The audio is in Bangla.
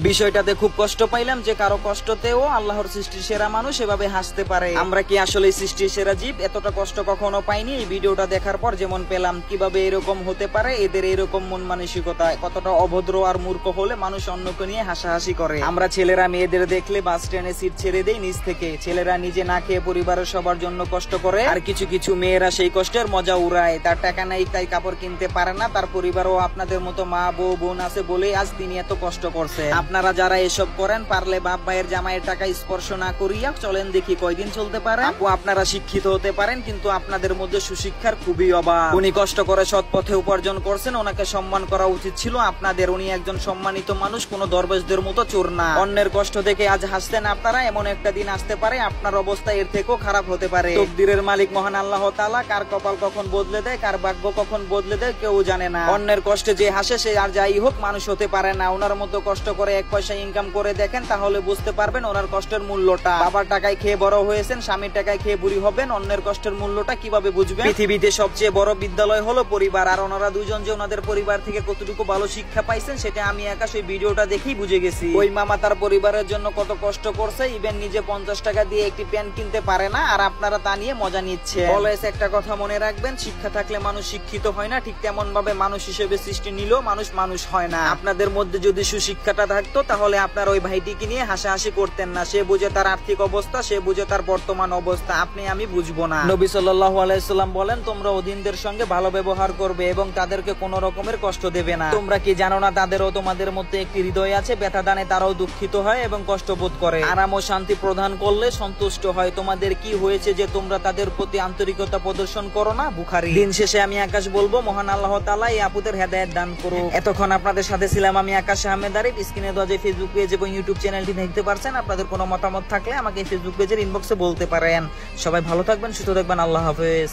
বিষয়টাতে খুব কষ্ট পাইলাম যে কারো কষ্টতেও আল্লাহর সৃষ্টির সেরা মানুষ এভাবে হাসতে পারে। আমরা কি আসলে সৃষ্টির সেরা জীব? এতটা কষ্ট কখনো পাইনি। এই ভিডিওটা দেখার পর যেমন পেলাম কিভাবে এরকম হতে পারে, এদের এরকম মন মানসিকতা, কতটা অভদ্র আর মূর্খ হলে মানুষ অন্যকে নিয়ে হাসাহাসি করে। আমরা ছেলেরা মেয়েদের দেখলে বাস স্ট্যান্ডে সিট ছেড়ে দেই নিজ থেকে। ছেলেরা নিজে না খেয়ে পরিবারের সবার জন্য কষ্ট করে, আর কিছু কিছু মেয়েরা সেই কষ্টের মজা উড়ায়। তার টাকা নাই তাই কাপড় কিনতে পারে না, তার পরিবারও আপনাদের মতো মা বউ বোন আছে বলে আজ তিনি এত কষ্ট করছে। আপনারা যারা এসব করেন পারলে বাপ ভাইয়ের জামাইয়ের টাকা স্পর্শ না করিয়া চলেন, দেখি কয়দিন চলতে পারে। আপু আপনারা শিক্ষিত হতে পারেন কিন্তু আপনাদের মধ্যে সুশিক্ষার খুবই অভাব। উনি কষ্ট করে সৎ পথে উপার্জন করছেন, ওনাকে সম্মান করা উচিত ছিল আপনাদের। উনি একজন সম্মানিত মানুষ, কোন দরবেশদের মতো চোর না। অন্যের কষ্ট দেখে আজ হাসতেন আপনারা, এমন একটা দিন আসতে পারে আপনার অবস্থা এর থেকেও খারাপ হতে পারে। তকদিরের মালিক মহান আল্লাহ তাআলা, কার কপাল কখন বদলে দেয়, কার ভাগ্য কখন বদলে দেয় কেউ জানে না। অন্যের কষ্টে যে হাসে সে আর যাই হোক মানুষ হতে পারে না। ওনার মতো কষ্ট করে এক পয়সা ইনকাম করে দেখেন, তাহলে বুঝতে পারবেন ওনার কষ্টের মূল্যটা। বাবার টাকায় খেয়ে বড় হয়েছেন, স্বামীর টাকায় খেয়ে বুড়ি হবেন, অন্যের কষ্টের মূল্যটা কিভাবে বুঝবেন? পৃথিবীতে সবচেয়ে বড় বিদ্যালয় হলো পরিবার, আর ওনারা দুজন যে ওনাদের পরিবার থেকে কতটুকু ভালো শিক্ষা পাইছেন সেটা আমি একা সেই ভিডিওটা দেখেই বুঝে গেছি। ওই মামা তার পরিবারের জন্য কত কষ্ট করছে, ইভেন নিজে 50 টাকা দিয়ে একটি প্যান্ট কিনতে পারে না, আর আপনারা তা নিয়ে মজা নিচ্ছে। অলওয়েজ একটা কথা মনে রাখবেন, শিক্ষা থাকলে মানুষ শিক্ষিত হয় না, ঠিক তেমন ভাবে মানুষ হিসেবে সৃষ্টি নিলেও মানুষ মানুষ হয় না। আপনাদের মধ্যে যদি সুশিক্ষাটা থাকতো তাহলে আপনার ওই ভাইটিকে নিয়ে হাসাহাসি করতেন না। সে বুঝে তার আর্থিক অবস্থা, সে বুঝে তার বর্তমান অবস্থা, আপনি আমি বুঝবো না। নবী সাল্লাল্লাহু আলাইহি সাল্লাম বলেন, তোমরা অধীনদের সঙ্গে ভালো ব্যবহার করবে এবং তাদেরকে কোনো রকমের কষ্ট দেবে না। তোমরা কি জানো না তাদেরও তোমাদের মধ্যে একটি হৃদয় আছে, ব্যথা দানে তারাও দুঃখিত হয় এবং কষ্ট বোধ করে। আরাম ও শান্তি প্রদান করলে সন্তুষ্ট হয়। তোমাদের কি হয়েছে যে তোমরা তাদের প্রতি আন্তরিকতা প্রদর্শন করো না? বুখারী। দিন শেষে আমি আকাশ বলবো, মহান আল্লাহ তাআলা এই আপুদের হেদায়েত দান করুক। এতক্ষণ আপনাদের সাথে ছিলাম আমি আকাশ আহমেদ আরিফ। স্ক্রিনে দেওয়া যে ফেসবুক পেজ এবং ইউটিউব চ্যানেলটি দেখতে পারছেন। আপনাদের কোনো মতামত থাকলে আমাকে ফেসবুক পেজের ইনবক্সে বলতে পারেন। সবাই ভালো থাকবেন, সুস্থ থাকবেন, আল্লাহ হাফেজ।